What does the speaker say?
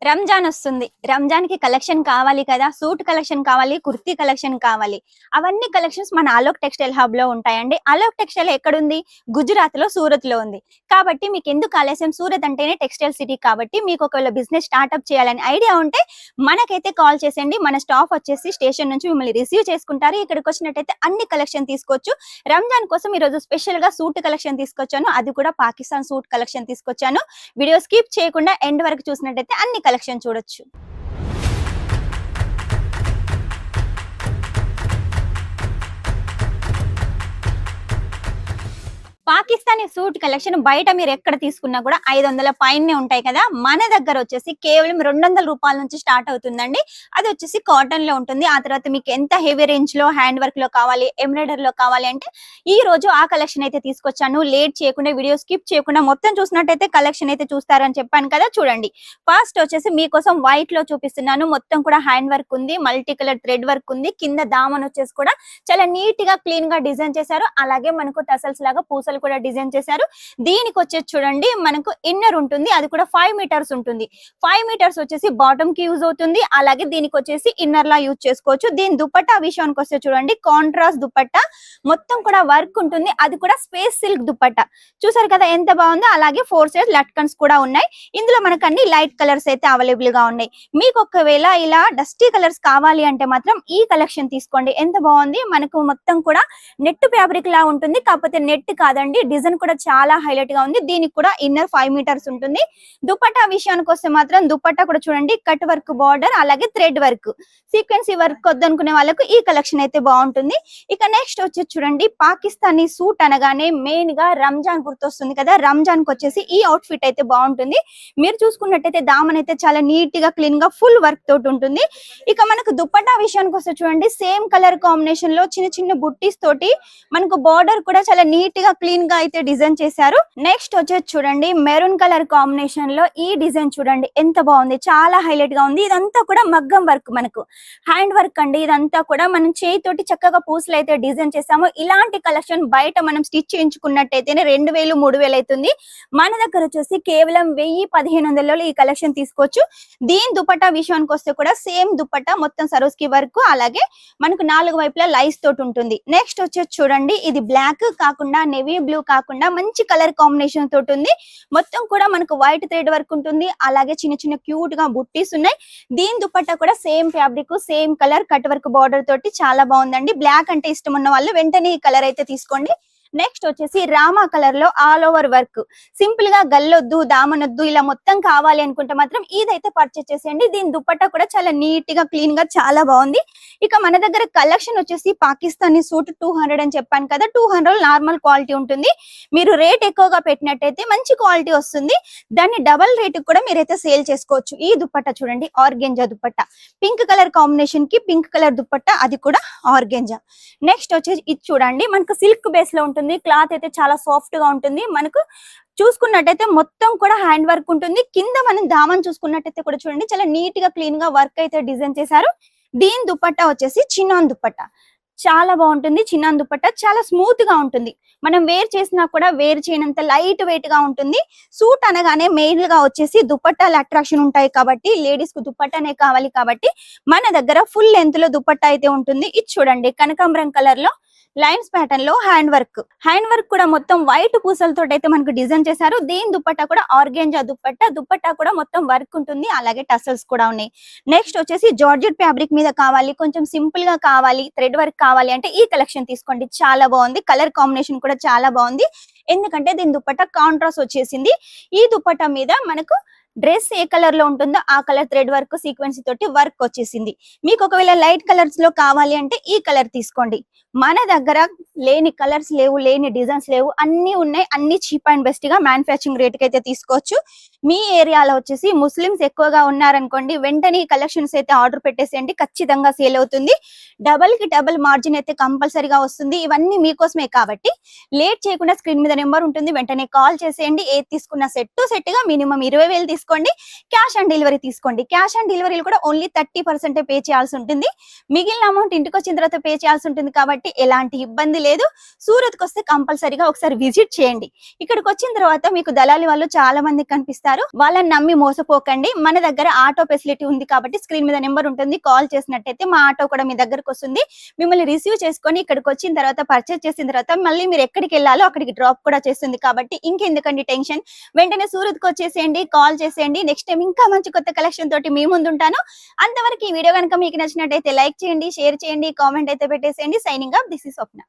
రంజాన్ వస్తుంది. రంజాన్ కి కలెక్షన్ కావాలి కదా, సూట్ కలెక్షన్ కావాలి, కుర్తీ కలెక్షన్ కావాలి. అవన్నీ కలెక్షన్స్ మన అలోక్ టెక్స్టైల్ హబ్ లో ఉంటాయండి. అలోక్ టెక్స్టైల్ ఎక్కడుంది? గుజరాత్ లో, సూరత్ లో ఉంది. కాబట్టి మీకు ఎందుకు ఆలస్యం? సూరత్ అంటేనే టెక్స్టైల్ సిటీ కాబట్టి మీకు ఒకవేళ బిజినెస్ స్టార్ట్అప్ చేయాలని ఐడియా ఉంటే మనకైతే కాల్ చేసేయండి. మన స్టాఫ్ వచ్చేసి స్టేషన్ నుంచి మిమ్మల్ని రిసీవ్ చేసుకుంటారు. ఇక్కడికి వచ్చినట్టయితే అన్ని కలెక్షన్ తీసుకోవచ్చు. రంజాన్ కోసం ఈ రోజు స్పెషల్ గా సూట్ కలెక్షన్ తీసుకొచ్చాను. అది కూడా పాకిస్తాన్ సూట్ కలెక్షన్ తీసుకొచ్చాను. వీడియో స్కిప్ చేయకుండా ఎండ్ వరకు చూసినట్టయితే అన్ని కలెక్షన్ చూడొచ్చు. పాకిస్తానీ సూట్ కలెక్షన్ బయట మీరు ఎక్కడ తీసుకున్నా కూడా 500 పైనే ఉంటాయి కదా. మన దగ్గర వచ్చేసి కేవలం 200 రూపాయల నుంచి స్టార్ట్ అవుతుందండి. అది వచ్చేసి కాటన్ లో ఉంటుంది. ఆ తర్వాత మీకు ఎంత హెవీ రేంజ్ లో, హ్యాండ్ వర్క్ లో కావాలి, ఎంబ్రాయిడరీ లో కావాలి అంటే ఈ రోజు ఆ కలెక్షన్ అయితే తీసుకొచ్చాను. లేట్ చేయకుండా, వీడియో స్కిప్ చేయకుండా మొత్తం చూసినట్టయితే కలెక్షన్ అయితే చూస్తారని చెప్పాను కదా. చూడండి, ఫస్ట్ వచ్చేసి మీకోసం వైట్ లో చూపిస్తున్నాను. మొత్తం కూడా హ్యాండ్ వర్క్ ఉంది, మల్టీ కలర్ థ్రెడ్ వర్క్ ఉంది. కింద దామన్ వచ్చేసి కూడా చాలా నీట్ గా క్లీన్ గా డిజైన్ చేశారు. అలాగే మనకు టసల్స్ లాగా పూసలు కూడా డిజైన్ చేశారు. దీనికి వచ్చేసి చూడండి, మనకు ఇన్నర్ ఉంటుంది. అది కూడా 5 మీటర్స్ ఉంటుంది. 5 మీటర్స్ వచ్చేసి బాటమ్ కి యూజ్ అవుతుంది. అలాగే దీనికి వచ్చేసి ఇన్నర్ లా యూజ్ చేసుకోవచ్చు. దీని దుపట్టా విషయానికి వస్తే చూడండి, కాంట్రాస్ట్ దుపట్టా, మొత్తం కూడా వర్క్ ఉంటుంది. అది కూడా స్పేస్ సిల్క్ దుపట్టా. చూసారు కదా ఎంత బాగుందో. అలాగే 4 సైడ్ లట్కన్స్ కూడా ఉన్నాయి. ఇందులో మనకు అన్ని లైట్ కలర్స్ అయితే అవైలబుల్ గా ఉన్నాయి. మీకు ఒకవేళ ఇలా డస్టీ కలర్స్ కావాలి అంటే మాత్రం ఈ కలెక్షన్ తీసుకోండి. ఎంత బాగుంది. మనకు మొత్తం కూడా నెట్ ఫ్యాబ్రిక్ లా ఉంటుంది. కాకపోతే నెట్ కాదండి, డిజైన్ కూడా చాలా హైలైట్ గా ఉంది. దీనికి కూడా ఇన్నర్ 5 మీటర్స్ ఉంటుంది. దుపట్టా విషయానికి వస్తే మాత్రం దుపట్టా కూడా చూడండి, కట్ వర్క్ బార్డర్, అలాగే థ్రెడ్ వర్క్, సీక్వెన్సీ వర్క్ వద్దనుకునే వాళ్ళకు ఈ కలెక్షన్ అయితే బాగుంటుంది. ఇక నెక్స్ట్ వచ్చేసి చూడండి, పాకిస్తానీ సూట్ అనగానే మెయిన్ గా రంజాన్ గుర్తొస్తుంది కదా. రంజాన్ కి వచ్చేసి ఈ అవుట్ ఫిట్ అయితే బాగుంటుంది. మీరు చూసుకున్నట్టయితే దామన్ అయితే చాలా నీట్ గా క్లీన్ గా ఫుల్ వర్క్ తోటి ఉంటుంది. ఇక మనకు దుపట్టా విషయానికి వస్తే చూడండి, సేమ్ కలర్ కాంబినేషన్ లో చిన్న చిన్న బుట్టీస్ తోటి మనకు బార్డర్ కూడా చాలా నీట్ గా క్లీన్ గా అయితే డిజైన్ చేశారు. నెక్స్ట్ వచ్చేసి చూడండి, మెరూన్ కలర్ కాంబినేషన్ లో ఈ డిజైన్ చూడండి ఎంత బాగుంది. చాలా హైలైట్ గా ఉంది. ఇదంతా కూడా మగ్గం వర్క్, మనకు హ్యాండ్ వర్క్ అండి. ఇదంతా కూడా మనం చేయితోటి చక్కగా పూసలు అయితే డిజైన్ చేసాము. ఇలాంటి కలెక్షన్ బయట మనం స్టిచ్ చేయించుకున్నట్టయితేనే 2000, 3000 అవుతుంది. మన దగ్గర వచ్చేసి కేవలం 1000-1500 ఈ కలెక్షన్ తీసుకోవచ్చు. దీని దుపట్టా విషయానికి వస్తే కూడా సేమ్ దుపట్టా, మొత్తం సరోస్కి వర్క్, అలాగే మనకు 4 వైపులా లైన్స్ తోటి ఉంటుంది. నెక్స్ట్ వచ్చేసి చూడండి, ఇది బ్లాక్ కాకుండా, నేవీ బ్లూ కాకుండా మంచి కలర్ కాంబినేషన్ తోటి ఉంది. మొత్తం కూడా మనకు వైట్ థ్రెడ్ వర్క్ ఉంటుంది. అలాగే చిన్న చిన్న క్యూట్ గా బుట్టీస్ ఉన్నాయి. దీని దుపట్టా కూడా same fabric, same colour, cut work border తోటి చాలా బాగుందండి. బ్లాక్ అంటే ఇష్టం ఉన్న వాళ్ళు వెంటనే ఈ కలర్ అయితే తీసుకోండి. నెక్స్ట్ వచ్చేసి రామా కలర్ లో ఆల్ ఓవర్ వర్క్. సింపుల్ గా గల్లొద్దు, దామనొద్దు, ఇలా మొత్తం కావాలి అనుకుంటే మాత్రం ఇదైతే పర్చేస్ చేసేయండి. దీని దుపట్టా కూడా చాలా నీట్ గా క్లీన్ గా చాలా బాగుంది. ఇక మన దగ్గర కలెక్షన్ వచ్చేసి పాకిస్తానీ సూట్ 200 అని చెప్పాను కదా. 200 నార్మల్ క్వాలిటీ ఉంటుంది. మీరు రేట్ ఎక్కువగా పెట్టినట్టయితే మంచి క్వాలిటీ వస్తుంది. దాన్ని డబల్ రేట్ కూడా మీరైతే సేల్ చేసుకోవచ్చు. ఈ దుపట్టా చూడండి, organza dupatta, pink colour combination కి పింక్ కలర్ దుపట్టా, అది కూడా ఆర్గెంజా. నెక్స్ట్ వచ్చేసి ఇది చూడండి, మనకు సిల్క్ బేస్ లో ఉంటుంది. క్లాత్ అయితే చాలా సాఫ్ట్ గా ఉంటుంది. మనకు చూసుకున్నట్టయితే మొత్తం కూడా హ్యాండ్ వర్క్ ఉంటుంది. కింద మనం దామన్ చూసుకున్నట్టయితే కూడా చూడండి, చాలా నీట్ గా క్లీన్ గా వర్క్ అయితే డిజైన్ చేశారు. దీని దుపట్టా వచ్చేసి చిన్నాన్ దుపట్టా, చాలా బాగుంటుంది. చిన్నాన్ దుపట్టా చాలా స్మూత్ గా ఉంటుంది. మనం వేర్ చేసినా కూడా వేర్ చేయనంత లైట్ వెయిట్ గా ఉంటుంది. సూట్ అనగానే మెయిన్ గా వచ్చేసి దుపట్టాలు అట్రాక్షన్ ఉంటాయి కాబట్టి, లేడీస్ కు దుపట్టానే కావాలి కాబట్టి మన దగ్గర ఫుల్ లెంత్ లో దుపట్టా అయితే ఉంటుంది. ఇది చూడండి, కనకాంబరం కలర్ లో లైన్స్ ప్యాటర్న్ లో హ్యాండ్ వర్క్ కూడా మొత్తం వైట్ పూసలతో అయితే మనకు డిజైన్ చేశారు. దీని దుపట్టా కూడా ఆర్గెంజా దుపట్టా కూడా మొత్తం వర్క్ ఉంటుంది. అలాగే టసల్స్ కూడా ఉన్నాయి. నెక్స్ట్ వచ్చేసి జార్జెట్ ఫ్యాబ్రిక్ మీద కావాలి, కొంచెం సింపుల్ గా కావాలి, థ్రెడ్ వర్క్ కావాలి అంటే ఈ కలెక్షన్ తీసుకోండి. చాలా బాగుంది. కలర్ కాంబినేషన్ కూడా చాలా బాగుంది. ఎందుకంటే దీని దుపట్టా కాంట్రాస్ట్ వచ్చేసింది. ఈ దుపట్టా మీద మనకు డ్రెస్ ఏ కలర్ లో ఉంటుందో ఆ కలర్ థ్రెడ్ వర్క్, సీక్వెన్సీ తోటి వర్క్ వచ్చేసింది. మీకు ఒకవేళ లైట్ కలర్స్ లో కావాలి అంటే ఈ కలర్ తీసుకోండి. మన దగ్గర లేని కలర్స్ లేవు, లేని డిజైన్స్ లేవు, అన్ని ఉన్నాయి. అన్ని చీప్ అండ్ బెస్ట్ గా మ్యానుఫ్యాక్చరింగ్ రేట్ కి అయితే తీసుకోవచ్చు. మీ ఏరియాలో వచ్చేసి ముస్లిమ్స్ ఎక్కువగా ఉన్నారనుకోండి, వెంటనే ఈ కలెక్షన్స్ అయితే ఆర్డర్ పెట్టేసేయండి. ఖచ్చితంగా సేల్ అవుతుంది. డబల్ కి డబల్ మార్జిన్ అయితే కంపల్సరీగా వస్తుంది. ఇవన్నీ మీకోసమే కాబట్టి లేట్ చేయకుండా స్క్రీన్ మీద నెంబర్ ఉంటుంది, వెంటనే కాల్ చేసేయండి. ఏది తీసుకున్న సెట్ గా మినిమం 20,000 తీసుకోండి, క్యాష్ ఆన్ డెలివరీ తీసుకోండి. క్యాష్ ఆన్ డెలివరీలు కూడా ఓన్లీ 30% పే చేయాల్సి ఉంటుంది. మిగిలిన అమౌంట్ ఇంటికి వచ్చిన తర్వాత పే చేయాల్సి ఉంటుంది కాబట్టి ఎలాంటి ఇబ్బంది లేదు. సూరత్కి వస్తే కంపల్సరీగా ఒకసారి విజిట్ చేయండి. ఇక్కడికి వచ్చిన తర్వాత మీకు దళాలి వాళ్ళు చాలా మంది కనిపిస్తారు, వాళ్ళని నమ్మి మోసపోకండి. మన దగ్గర ఆటో ఫెసిలిటీ ఉంది కాబట్టి స్క్రీన్ మీద నెంబర్ ఉంటుంది, కాల్ చేసినట్టయితే మా ఆటో కూడా మీ దగ్గరకు వస్తుంది. మిమ్మల్ని రిసీవ్ చేసుకొని ఇక్కడికి వచ్చిన తర్వాత పర్చేస్ చేసిన తర్వాత మళ్ళీ మీరు ఎక్కడికి వెళ్ళాలో అక్కడికి డ్రాప్ కూడా చేస్తుంది. కాబట్టి ఇంకెందుకండి టెన్షన్, వెంటనే సూరత్కి వచ్చేసేయండి, కాల్ చేసేయండి. నెక్స్ట్ టైం ఇంకా మంచి కొత్త కలెక్షన్ తోటి మీ ముందు ఉంటాను. అంతవరకు ఈ వీడియో కనుక మీకు నచ్చినట్టయితే లైక్ చేయండి, షేర్ చేయండి, కామెంట్ అయితే పెట్టేసేయండి. Signing off, this is Swapna.